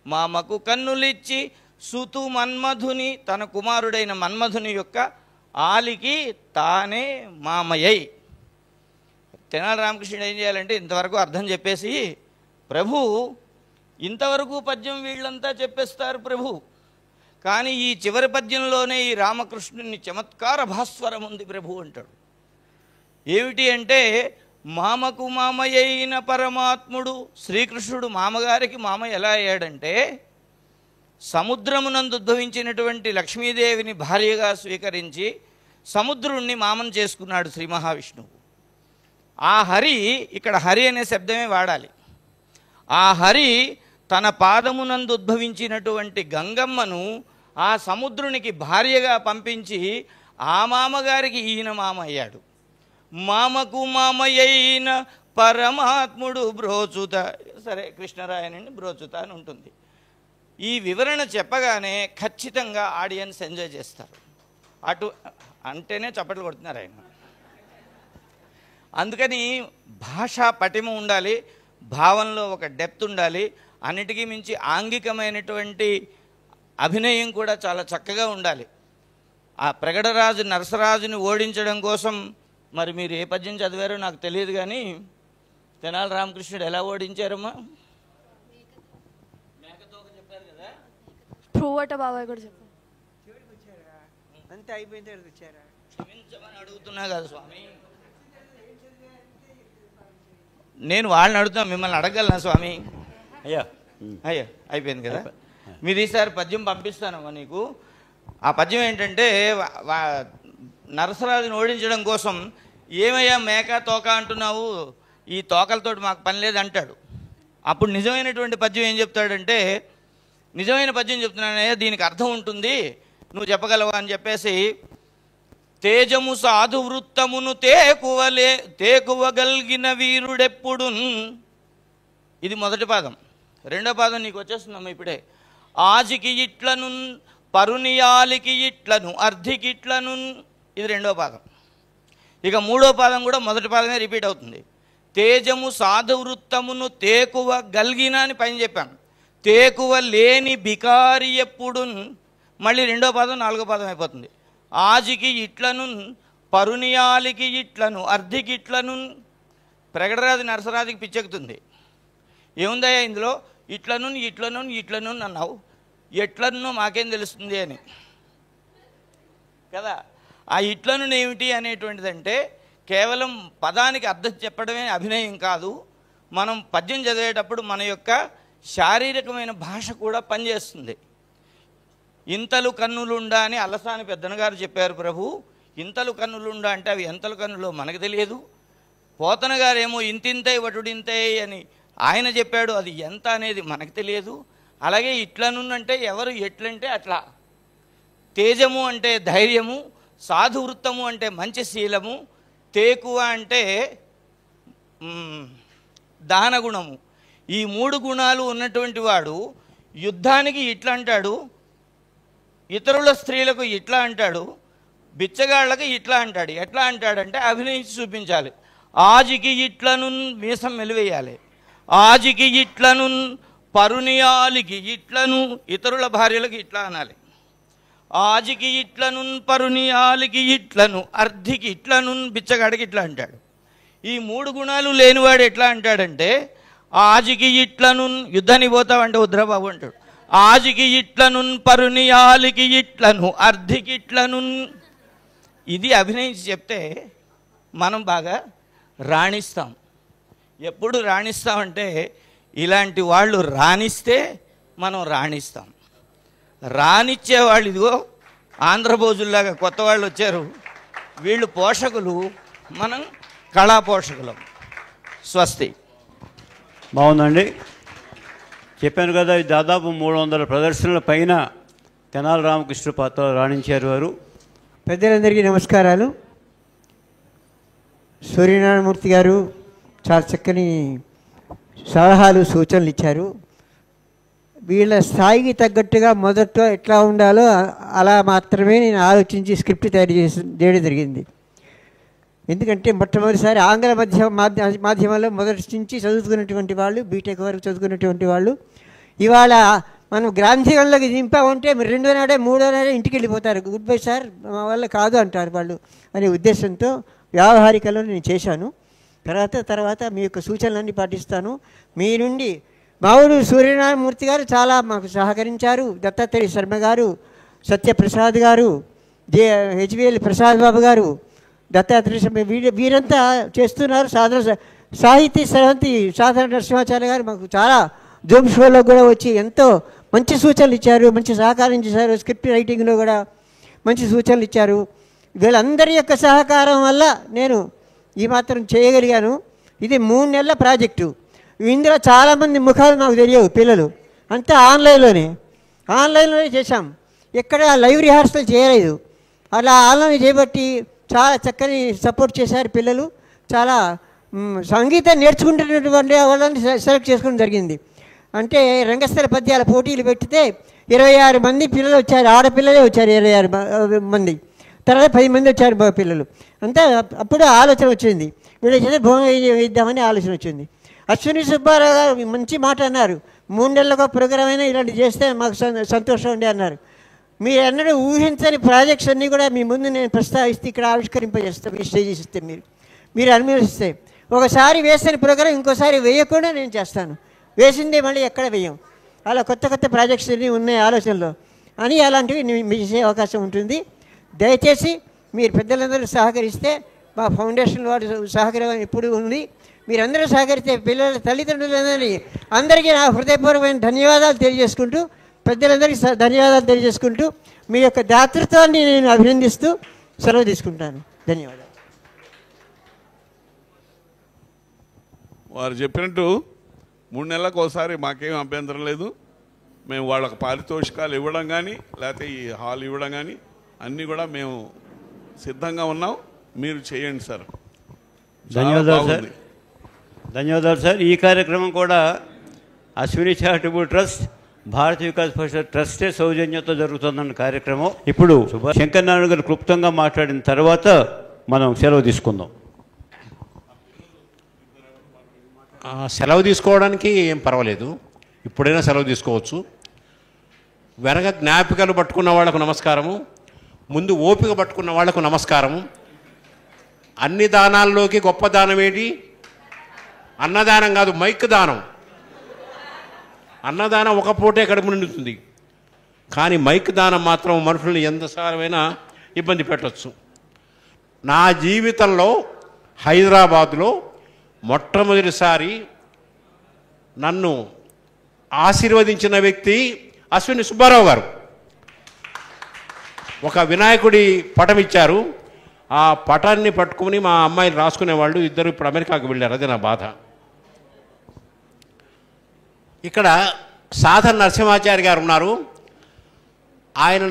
మామకు కన్నులిచ్చి సుతు మన్మధుని, తన కుమారుడైన మన్మధుని యొక్క ఆలికి తానే మామయ్యై. తెనాలి రామకృష్ణుడు ఏం చేయాలంటే ఇంతవరకు అర్థం చెప్పేసి, ప్రభు ఇంతవరకు పద్యం వీళ్ళంతా చెప్పేస్తారు ప్రభు, కానీ ఈ చివరి పద్యంలోనే ఈ రామకృష్ణుని చమత్కార భాస్వరం ఉంది ప్రభు అంటాడు. ఏమిటి అంటే, మామకు మామయ్యైన పరమాత్ముడు శ్రీకృష్ణుడు మామగారికి మామ ఎలా అయ్యాడంటే, సముద్రమునందు ఉద్భవించినటువంటి లక్ష్మీదేవిని భార్యగా స్వీకరించి సముద్రుణ్ణి మామను చేసుకున్నాడు శ్రీ మహావిష్ణువు. ఆ హరి, ఇక్కడ హరి అనే శబ్దమే వాడాలి. ఆ హరి తన పాదమునందు ఉద్భవించినటువంటి గంగమ్మను ఆ సముద్రునికి భార్యగా పంపించి ఆ మామగారికి ఈయన మామ అయ్యాడు. మామకు మామయ్యైన పరమాత్ముడు బ్రోచుత, సరే కృష్ణరాయనండి బ్రోచుత అని ఉంటుంది. ఈ వివరణ చెప్పగానే ఖచ్చితంగా ఆడియన్స్ ఎంజాయ్ చేస్తారు. అటు అంటేనే చప్పట్లు కొడుతున్నారు ఆయన. అందుకని భాషా పటిమ ఉండాలి, భావంలో ఒక డెప్త్ ఉండాలి, అన్నిటికీ మించి ఆంగికమైనటువంటి అభినయం కూడా చాలా చక్కగా ఉండాలి. ఆ ప్రగడరాజు నరసరాజుని ఓడించడం కోసం మరి మీరు ఏ పద్యం చదివారో నాకు తెలియదు, కానీ తెనాలి రామకృష్ణుడు ఎలా ఓడించారమ్మా? మేకతోక చెప్పారు కదా, ప్రూవట బాబాయ్ కూడా చెప్పారు. అంతే అయిపోయిన తర్వాత వచ్చారా? క్షమించమని అడుగుతున్నా కదా స్వామి. నేను వాళ్ళని అడుగుతున్నా, మిమ్మల్ని అడగలనా స్వామి? అయ్యా అయ్యా అయిపోయింది కదా. మీరు ఈసారి పద్యం పంపిస్తానమ్మా నీకు. ఆ పద్యం ఏంటంటే, నరసరాజుని ఓడించడం కోసం, ఏమయ్యా మేక తోక అంటున్నావు, ఈ తోకలతోటి మాకు పని లేదు అంటాడు. అప్పుడు నిజమైనటువంటి పద్యం ఏం చెప్తాడంటే, నిజమైన పద్యం చెప్తున్నానయ్యా, దీనికి అర్థం ఉంటుంది, నువ్వు చెప్పగలవా అని చెప్పేసి, తేజము సాధు వృత్తమును తేకువగలిగిన వీరుడెప్పుడు, ఇది మొదటి పాదం. రెండో పాదం నీకు వచ్చేస్తుందమ్మా ఇప్పుడే. ఆజికి ఇట్లను పరునియాలికి ఇట్లను అర్ధికి ఇట్లను, ఇది రెండో పాదం. ఇక మూడో పాదం కూడా మొదటి పాదమే రిపీట్ అవుతుంది. తేజము సాధు వృత్తమును తేకువ గల్గిన అని పైన చెప్పాను. తేకువ లేని బికారి ఎప్పుడు, మళ్ళీ రెండో పాదం నాలుగో పాదం అయిపోతుంది. ఆజికి ఇట్లను పరునియాలికి ఇట్లను అర్ధికి ఇట్లను. ప్రగడరాజు నరసరాజుకి పిచ్చెక్కుతుంది. ఏముందయ్యా ఇందులో, ఇట్లను ఇట్లను ఇట్లను అన్నావు, ఎట్లను మాకేం తెలుస్తుంది అని కదా. ఆ ఇట్లను ఏమిటి అనేటువంటిదంటే, కేవలం పదానికి అర్థం చెప్పడమే అభినయం కాదు, మనం పద్యం చదివేటప్పుడు మన యొక్క శారీరకమైన భాష కూడా పనిచేస్తుంది. ఇంతలు కన్నులుండా అని అల్లసాని పెద్దన గారు చెప్పారు ప్రభు. ఇంతలు కన్నులుండా అంటే అవి ఎంతలు కన్నులో మనకు తెలియదు. పోతన గారేమో ఇంతింతై వటుడింతై అని ఆయన చెప్పాడు, అది ఎంత అనేది మనకు తెలియదు. అలాగే ఇట్లనుంటే ఎవరు ఎట్లంటే అట్లా. తేజము అంటే ధైర్యము, సాధువృత్తము అంటే మంచి శీలము, తేకువ అంటే దానగుణము. ఈ 3 గుణాలు ఉన్నటువంటి వాడు యుద్ధానికి ఇట్లా అంటాడు, ఇతరుల స్త్రీలకు ఇట్లా అంటాడు, బిచ్చగాళ్ళకి ఇట్లా అంటాడు. ఎట్లా అంటాడంటే అభినయించి చూపించాలి. ఆజికి ఇట్లను మీసం మెలివేయాలి, ఆజికి ఇట్లను పరునియాలికి ఇట్లను, ఇతరుల భార్యలకు ఇట్లా అనాలి. ఆజికి ఇట్లను పరునియాలికి ఇట్లను, అర్ధికి ఇట్లను, బిచ్చగాడికి ఇట్లా అంటాడు. ఈ 3 గుణాలు లేనివాడు ఎట్లా అంటాడంటే ఆజికి ఇట్లను, యుద్ధానికి పోతావంటే ఉద్రబాబు అంటాడు, ఆజికి ఇట్లను పరునియాలికి ఇట్లను, అర్ధికి ఇట్లను. ఇది అభినయించి చెప్తే మనం బాగా రాణిస్తాం. ఎప్పుడు రాణిస్తామంటే ఇలాంటి వాళ్ళు రాణిస్తే మనం రాణిస్తాం. రానిచ్చేవాళ్ళు ఇదిగో ఆంధ్రభోజుల్లాగా కొత్త వాళ్ళు వచ్చారు, వీళ్ళు పోషకులు, మనం కళా పోషకులం. స్వస్తి. బాగుందండి. చెప్పాను కదా, దాదాపు 300 ప్రదర్శనల పైన తెనాలి రామకృష్ణ పాత్ర రాణించారు వారు. పెద్దలందరికీ నమస్కారాలు. సూర్యనారాయణమూర్తి గారు చాలా చక్కని సలహాలు సూచనలు ఇచ్చారు. వీళ్ళ స్థాయికి తగ్గట్టుగా మొదట్లో ఎట్లా ఉండాలో అలా మాత్రమే నేను ఆలోచించి స్క్రిప్ట్ తయారు చేయడం జరిగింది. ఎందుకంటే మొట్టమొదటిసారి ఆంగ్ల మాధ్యమంలో మొదటి నుంచి చదువుకున్నటువంటి వాళ్ళు, బీటెక్ వరకు చదువుకున్నటువంటి వాళ్ళు ఇవాళ మనం గ్రాంధికంలోకి దింపామంటే 2వ నాడే 3వ నాడే ఇంటికి వెళ్ళిపోతారు. గుడ్ బై సార్, మా వల్ల కాదు అంటారు వాళ్ళు అనే ఉద్దేశంతో వ్యావహారికలో నేను చేశాను. తర్వాత మీ యొక్క సూచనలన్నీ పాటిస్తాను. మీ నుండి మావుడు సూర్యనారాయణమూర్తి గారు చాలా మాకు సహకరించారు. దత్తాత్రేయ శర్మ గారు, సత్యప్రసాద్ గారు, హెచ్విఎల్ ప్రసాద్ బాబు గారు, దత్తాత్రేయ శర్మ, వీరంతా చేస్తున్నారు. సాహితీ సరవంతి సాధారణ నరసింహాచార్య గారు మాకు చాలా జూమ్ షోలో కూడా వచ్చి ఎంతో మంచి సూచనలు ఇచ్చారు, మంచి సహకారం చేశారు. స్క్రిప్ట్ రైటింగ్లో కూడా మంచి సూచనలు ఇచ్చారు. వీళ్ళందరి యొక్క సహకారం వల్ల నేను ఈ మాత్రం చేయగలిగాను. ఇది 3 నెలల ప్రాజెక్టు. ఇందులో చాలామంది ముఖాలు నాకు తెలియవు, పిల్లలు అంతా ఆన్లైన్లోనే చేశాం. ఎక్కడ లైవ్ రిహార్సల్ చేయలేదు. అలా ఆన్లైన్ చేయబట్టి చాలా చక్కని సపోర్ట్ చేశారు పిల్లలు. చాలా సంగీతం నేర్చుకుంటున్నటువంటి వాళ్ళని సెలెక్ట్ చేసుకోవడం జరిగింది. అంటే రంగస్థల పద్యాల పోటీలు పెట్టితే 26 మంది పిల్లలు వచ్చారు, ఆడపిల్లలే వచ్చారు 26 మంది. తర్వాత 10 మంది వచ్చారు పిల్లలు. అంతా అప్పుడు ఆలోచన వచ్చింది, వీళ్ళ చేత భోజనం ఇద్దామని ఆలోచన వచ్చింది. అశ్విని సుబ్బారావు గారు మంచి మాట అన్నారు, 3 నెలలకు ప్రోగ్రామ్ అయినా ఇలాంటి చేస్తే మాకు సంతోషం ఉండే అన్నారు. మీరు అన్నట్టు ఊహించని ప్రాజెక్ట్స్ అన్నీ కూడా మీ ముందు నేను ప్రస్తావిస్తే ఇక్కడ ఆవిష్కరింపజేస్తాను. మీ స్టేజెస్ ఇస్తే మీరు అనుమతిస్తే ఒకసారి వేసిన ప్రోగ్రాం ఇంకోసారి వేయకుండా నేను చేస్తాను. వేసిందే మళ్ళీ ఎక్కడ వేయం. అలా కొత్త ప్రాజెక్ట్స్ అన్నీ ఉన్నాయి ఆలోచనలో అని అలాంటివి మీ చేసే అవకాశం ఉంటుంది. దయచేసి మీరు పెద్దలందరూ సహకరిస్తే, మా ఫౌండేషన్ వారు సహకారం ఎప్పుడు ఉంది. మీరందరూ సహకరిస్తే పిల్లల అందరికీ నా హృదయపూర్వకమైన ధన్యవాదాలు తెలియజేసుకుంటూ, పెద్దలందరికీ ధన్యవాదాలు తెలియజేసుకుంటూ, మీ యొక్క దాతృత్వాన్ని నేను అభినందిస్తూ సెలవు తీసుకుంటాను. ధన్యవాదాలు. వారు చెప్పినట్టు 3 నెలలకు ఒకసారి మాకేం అభ్యంతరం లేదు. మేము వాళ్ళకి పారితోషికాలు ఇవ్వడం కానీ, లేకపోతే ఈ హాల్ ఇవ్వడం కానీ అన్నీ కూడా మేము సిద్ధంగా ఉన్నాం. మీరు చేయండి సార్. ధన్యవాదాలు సార్. ధన్యవాదాలు సార్. ఈ కార్యక్రమం కూడా అశ్విని చారిటబుల్ ట్రస్ట్, భారత వికాస్ పరిషత్ ట్రస్టే సౌజన్యంతో జరుగుతుందన్న కార్యక్రమం. ఇప్పుడు శంకరనారాయణ గారు క్లుప్తంగా మాట్లాడిన తర్వాత మనం సెలవు తీసుకుందాం. సెలవు తీసుకోవడానికి ఏం పర్వాలేదు, ఇప్పుడైనా సెలవు తీసుకోవచ్చు. వెనక జ్ఞాపికలు పట్టుకున్న వాళ్లకు నమస్కారము, ముందు ఓపిక పట్టుకున్న వాళ్లకు నమస్కారము. అన్ని దానాల్లోకి గొప్ప దానం ఏంటి? అన్నదానం కాదు, మైక్ దానం. అన్నదానం ఒక పూటే కడుపు నిండుతుంది, కానీ మైక్ దానం మాత్రం మనుషుల్ని ఎంతసారమైనా ఇబ్బంది పెట్టవచ్చు. నా జీవితంలో హైదరాబాదులో మొట్టమొదటిసారి నన్ను ఆశీర్వదించిన వ్యక్తి అశ్విని సుబ్బారావు గారు. ఒక వినాయకుడి పటం ఇచ్చారు. ఆ పటాన్ని పట్టుకుని మా అమ్మాయిని రాసుకునేవాళ్ళు ఇద్దరు ఇప్పుడు అమెరికాకు వెళ్ళారు. అదే నా బాధ. ఇక్కడ సాధన నరసింహాచారి గారు ఉన్నారు. ఆయన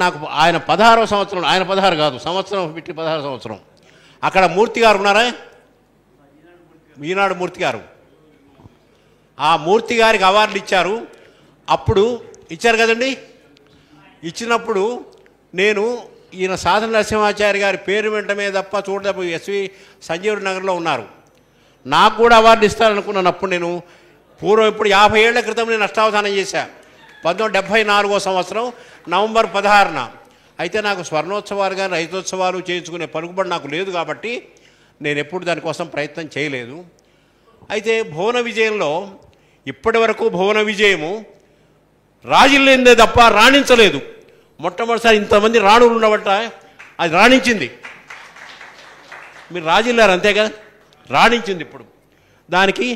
16వ సంవత్సరం, ఆయన 16 కాదు సంవత్సరం పెట్టి 16 సంవత్సరం. అక్కడ మూర్తి గారు ఉన్నారా, ఈనాడు మూర్తి గారు. ఆ మూర్తి గారికి అవార్డులు ఇచ్చారు. అప్పుడు ఇచ్చారు కదండి. ఇచ్చినప్పుడు నేను ఈయన సాధన నరసింహాచారి గారి పేరు వెంటనే తప్ప చూడదప్ప ఎస్వి సంజీవ్ నగర్లో ఉన్నారు. నాకు కూడా అవార్డు ఇస్తారనుకున్నాను. అప్పుడు నేను పూర్వం ఇప్పుడు 50 ఏళ్ల క్రితం నేను అష్టావధానం చేశాను. 1974వ సంవత్సరం నవంబర్ 16న. అయితే నాకు స్వర్ణోత్సవాలు కానీ రజతోత్సవాలు చేయించుకునే పలుకుబడి నాకు లేదు కాబట్టి నేను ఎప్పుడు దానికోసం ప్రయత్నం చేయలేదు. అయితే భువన విజయంలో ఇప్పటి వరకు భువన విజయము రాజిల్లేందే తప్ప రాణించలేదు. మొట్టమొదటిసారి ఇంతమంది రాణులు ఉండబట్ట అది రాణించింది. మీరు రాజిల్లారు అంతే కదా, రాణించింది. ఇప్పుడు దానికి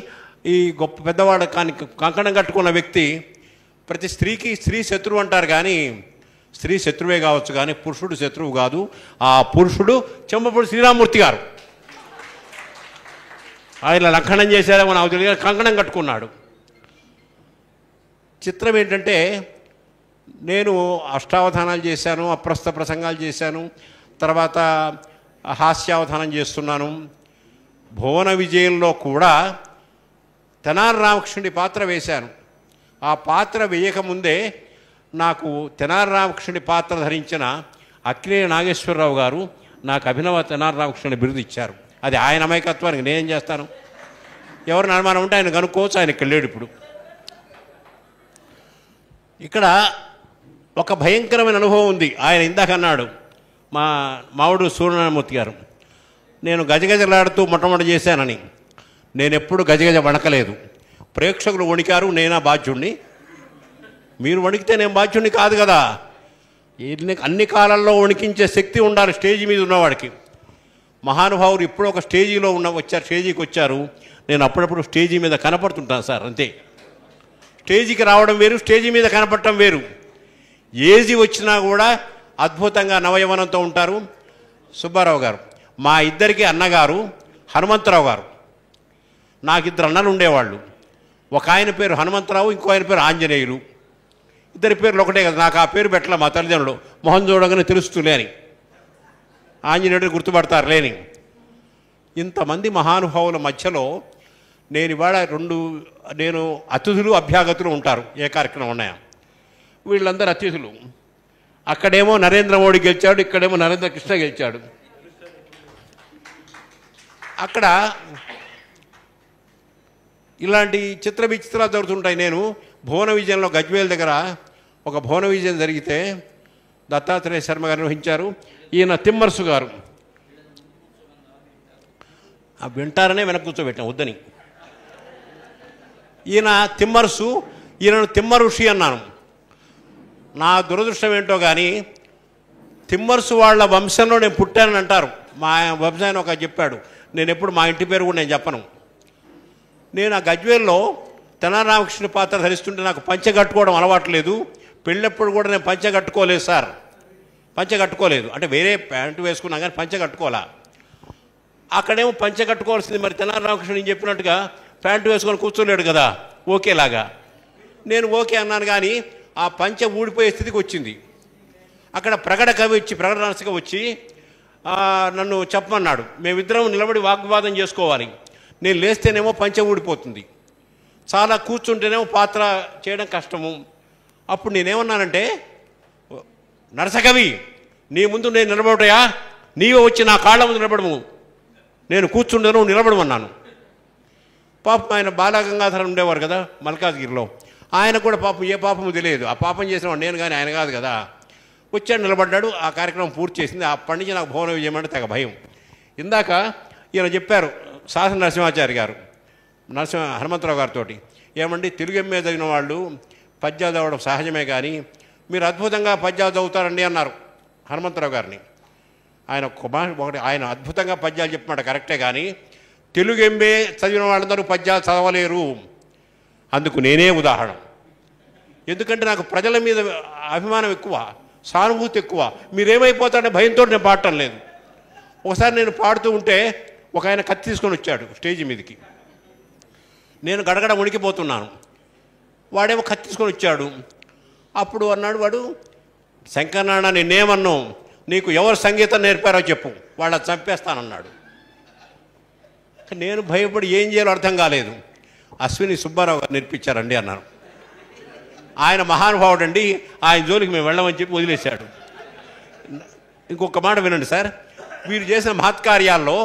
ఈ గొప్ప పెద్దవాడు కంకణం కట్టుకున్న వ్యక్తి, ప్రతి స్త్రీకి స్త్రీ శత్రువు అంటారు కానీ స్త్రీ శత్రువే కావచ్చు కానీ పురుషుడు శత్రువు కాదు. ఆ పురుషుడు చెంపపూడి శ్రీరామూర్తి గారు. ఆయన లంఘనం చేశారేమో నాకు తెలియదు, కంకణం కట్టుకున్నాడు. చిత్రం ఏంటంటే నేను అష్టావధానాలు చేశాను, అప్రస్తుత ప్రసంగాలు చేశాను, తర్వాత హాస్యావధానం చేస్తున్నాను. భువన విజయంలో కూడా తెనాలి రామకృష్ణుడి పాత్ర వేశాను. ఆ పాత్ర వేయకముందే నాకు తెనాలి రామకృష్ణుడి పాత్ర ధరించిన అక్కినేని నాగేశ్వరరావు గారు నాకు అభినవ తెనాలి రామకృష్ణుడి బిరుదు ఇచ్చారు. అది ఆయన అమాయకత్వానికి నేనేం చేస్తాను? ఎవరిని అనుమానం ఉంటే ఆయన కనుక్కోవచ్చు. ఆయనకి వెళ్ళాడు. ఇప్పుడు ఇక్కడ ఒక భయంకరమైన అనుభవం ఉంది. ఆయన ఇందాక అన్నాడు మా మావుడు సూర్యనారాయణమూర్తి గారు, నేను గజగజలాడుతూ మొట్టమొదటి చేశానని. నేను ఎప్పుడు గజగజ వణకలేదు. ప్రేక్షకులు వణికారు, నేనా బాధ్యుణ్ణి? మీరు వణికితే నేను బాధ్యుణ్ణి కాదు కదా. అన్ని కాలాల్లో వణికించే శక్తి ఉండాలి స్టేజీ మీద ఉన్నవాడికి. మహానుభావులు ఇప్పుడు ఒక స్టేజీలో స్టేజీకి వచ్చారు. నేను అప్పుడప్పుడు స్టేజీ మీద కనపడుతుంటాను సార్, అంతే. స్టేజీకి రావడం వేరు, స్టేజీ మీద కనపడటం వేరు. ఏజీ వచ్చినా కూడా అద్భుతంగా నవయవనంతో ఉంటారు. సుబ్బారావు గారు మా ఇద్దరికి అన్నగారు హనుమంతరావు గారు. నాకు 2 అన్నలు ఉండేవాళ్ళు. ఒక ఆయన పేరు హనుమంతరావు, ఇంకో ఆయన పేరు ఆంజనేయులు. ఇద్దరి పేర్లు ఒకటే కదా. నాకు ఆ పేరు పెట్టలే మా తల్లిదండ్రులు. మొహం చూడగానే తెలుస్తూలే అని, ఆంజనేయుడిని గుర్తుపడతారు లేని. ఇంతమంది మహానుభావుల మధ్యలో నేను ఇవాళ నేను అతిథులు అభ్యాగతులు ఉంటారు. ఏ కార్యక్రమం ఉన్నాయా? వీళ్ళందరూ అతిథులు. అక్కడేమో నరేంద్ర మోడీ గెలిచాడు, ఇక్కడేమో నరేంద్ర కృష్ణ గెలిచాడు. అక్కడ ఇలాంటి చిత్ర విచిత్రాలు జరుగుతుంటాయి. నేను భువన విజయంలో గజ్వేల్ దగ్గర ఒక భువన విజయం జరిగితే దత్తాత్రేయ శర్మ గారు నిర్వహించారు. ఈయన తిమ్మర్సు గారు వింటారనే వెనక కూర్చోబెట్టాం వద్దని. ఈయన తిమ్మర్సు, ఈయనను తిమ్మ ఋషి అన్నాను. నా దురదృష్టం ఏంటో కానీ తిమ్మర్సు వాళ్ళ వంశంలో నేను పుట్టానని అంటారు. మా వంశాన్ని ఒక చెప్పాడు. నేను ఎప్పుడు మా ఇంటి పేరు కూడా నేను చెప్పను. నేను ఆ గజ్వేల్లో తెనాలి రామకృష్ణ పాత్ర ధరిస్తుంటే నాకు పంచె కట్టుకోవడం అలవాటు లేదు. పెళ్ళప్పుడు కూడా నేను పంచె కట్టుకోలేదు సార్, పంచె కట్టుకోలేదు. అంటే వేరే ప్యాంటు వేసుకున్నా కానీ పంచె కట్టుకోవాలా. అక్కడేమో పంచె కట్టుకోవాల్సింది. మరి తెనాలి రామకృష్ణుడు చెప్పినట్టుగా ప్యాంటు వేసుకొని కూర్చోలేడు కదా ఓకేలాగా. నేను ఓకే అన్నాను కానీ ఆ పంచె ఊడిపోయే స్థితికి వచ్చింది. అక్కడ ప్రకట నరసిక వచ్చి నన్ను చెప్పమన్నాడు. మేమిద్దరం నిలబడి వాగ్వాదం చేసుకోవాలి. నేను లేస్తేనేమో పంచె ఊడిపోతుంది, చాలా కూర్చుంటేనేమో పాత్ర చేయడం కష్టము. అప్పుడు నేనేమన్నానంటే, నరసకవి నీ ముందు నేను నిలబడయా, నీవే వచ్చి నా కాళ్ళ ముందు నిలబడము, నేను కూర్చుంటాను నిలబడమన్నాను. పాపం ఆయన బాలగంగాధరం ఉండేవారు కదా మల్కాజ్గిరిలో, ఆయన కూడా పాపం ఏ పాపము తెలియదు. ఆ పాపం చేసినవాడు నేను కానీ ఆయన కాదు కదా. వచ్చాడు, నిలబడ్డాడు, ఆ కార్యక్రమం పూర్తి చేసింది. అప్పటి నుంచి నాకు భువన విజయం అంటే తెగ భయం. ఇందాక ఈయన చెప్పారు సాధన నరసింహాచారి గారు హనుమంతరావు గారితో, ఏమండి తెలుగు ఎంఏ చదివిన వాళ్ళు పద్యాలు చదవడం సహజమే కానీ మీరు అద్భుతంగా పద్యాలు చదువుతారండి అన్నారు హనుమంతరావు గారిని. ఆయన అద్భుతంగా పద్యాలు చెప్పమాట కరెక్టే కానీ తెలుగు ఎంఏ చదివిన వాళ్ళందరూ పద్యాలు చదవలేరు. అందుకు నేనే ఉదాహరణ. ఎందుకంటే నాకు ప్రజల మీద అభిమానం ఎక్కువ, సానుభూతి ఎక్కువ. మీరేమైపోతారనే భయంతో నేను పాడటం లేదు. ఒకసారి నేను పాడుతూ ఉంటే ఒక ఆయన కత్తి తీసుకొని వచ్చాడు స్టేజ్ మీదకి. నేను గడగడ వణికిపోతున్నాను. వాడేమో కత్తి తీసుకొని వచ్చాడు. అప్పుడు అన్నాడు వాడు, శంకరనారాయణ నేనేమన్నావు, నీకు ఎవరు సంగీతం నేర్పారో చెప్పు, వాళ్ళ చంపేస్తానన్నాడు. నేను భయపడి ఏం చేయాలో అర్థం కాలేదు. అశ్విని సుబ్బారావు గారు నేర్పించారండి అన్నాను. ఆయన మహానుభావుడు అండి, ఆయన జోలికి మేము వెళ్ళమని చెప్పి వదిలేశాడు. ఇంకొక మాట వినండి సార్, వీరు చేసిన మహత్కార్యాల్లో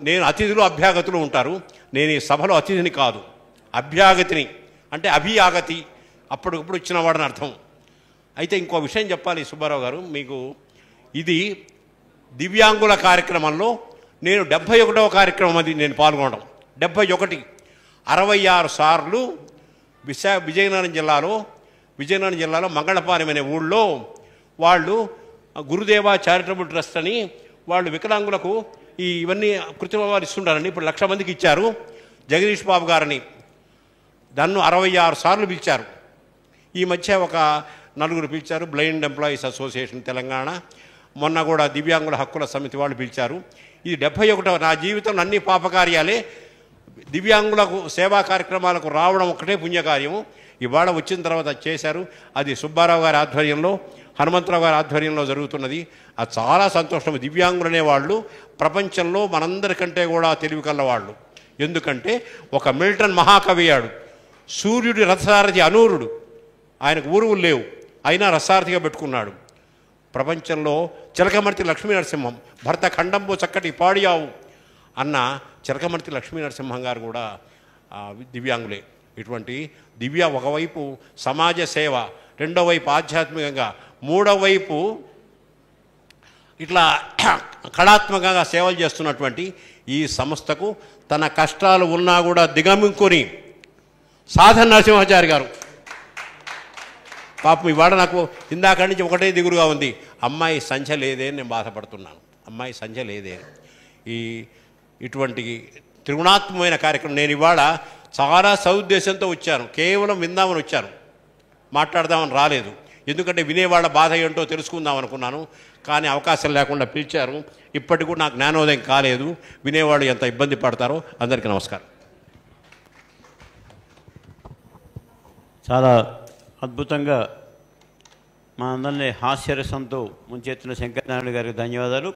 నేను అతిథులు అభ్యాగతులు ఉంటారు. నేను ఈ సభలో అతిథిని కాదు, అభ్యాగతిని. అంటే అభియాగతి, అప్పటికప్పుడు ఇచ్చిన వాడని అర్థం. అయితే ఇంకో విషయం చెప్పాలి సుబ్బారావు గారు మీకు. ఇది దివ్యాంగుల కార్యక్రమంలో నేను 71వ కార్యక్రమం అది నేను పాల్గొనడం. 71, 66 సార్లు విజయనగరం జిల్లాలో మంగళపాలెం అనే ఊళ్ళో వాళ్ళు గురుదేవ చారిటబుల్ ట్రస్ట్ అని వాళ్ళు వికలాంగులకు ఇవన్నీ కృత్రిమ ఇస్తుంటారండి. ఇప్పుడు 1,00,000 మందికి ఇచ్చారు. జగదీష్ బాబు గారిని నన్ను 66 సార్లు పిలిచారు. ఈ మధ్య ఒక 4 పిలిచారు. బ్లైండ్ ఎంప్లాయీస్ అసోసియేషన్ తెలంగాణ, మొన్న కూడా దివ్యాంగుల హక్కుల సమితి వాళ్ళు పిలిచారు. ఇది 71వ. నా జీవితంలో అన్ని పాపకార్యాలే. దివ్యాంగులకు సేవా కార్యక్రమాలకు రావడం ఒకటే పుణ్యకార్యము. ఇవాళ వచ్చిన తర్వాత చేశారు. అది సుబ్బారావు గారి ఆధ్వర్యంలో, హనుమంతరావు గారి ఆధ్వర్యంలో జరుగుతున్నది. అది చాలా సంతోషం. దివ్యాంగులు అనేవాళ్ళు ప్రపంచంలో మనందరికంటే కూడా తెలివి కల్లవాళ్ళు. ఎందుకంటే ఒక మిల్టన్ మహాకవి అయ్యాడు. సూర్యుడి రథసారథి అనూరుడు, ఆయనకు ఊరువులు లేవు, అయినా రథసారథిగా పెట్టుకున్నాడు. ప్రపంచంలో చిలకమర్తి లక్ష్మీ నరసింహం, భర్త ఖండంబు చక్కటి పాడియావు అన్న చిలకమర్తి లక్ష్మీ నరసింహం గారు కూడా దివ్యాంగులే. ఇటువంటి ఒకవైపు సమాజ సేవ, రెండో వైపు ఆధ్యాత్మికంగా, మూడో వైపు ఇట్లా కళాత్మకంగా సేవలు చేస్తున్నటువంటి ఈ సంస్థకు తన కష్టాలు ఉన్నా కూడా దిగమింకొని సాధన నరసింహాచారి గారు పాపం ఇవాళ నాకు ఇందాక నుంచి ఒకటే దిగురుగా ఉంది, అమ్మాయి సంఖ్య లేదే అని నేను బాధపడుతున్నాను. అమ్మాయి సంఖ్య లేదే. ఇటువంటి త్రిగుణాత్మకమైన కార్యక్రమం నేను ఇవాళ చాలా సదుద్దేశంతో వచ్చాను. కేవలం విందామని వచ్చాను, మాట్లాడదామని రాలేదు. ఎందుకంటే వినేవాళ్ళ బాధ ఏంటో తెలుసుకుందాం అనుకున్నాను. కానీ అవకాశం లేకుండా పిలిచారు. ఇప్పటికి కూడా నాకు జ్ఞానోదయం కాలేదు. వినేవాళ్ళు ఎంత ఇబ్బంది పడతారో. అందరికీ నమస్కారం. చాలా అద్భుతంగా మా అందరినీ హాస్యరసంతో ముంచెత్తిన శంకరనారాయణ గారికి ధన్యవాదాలు.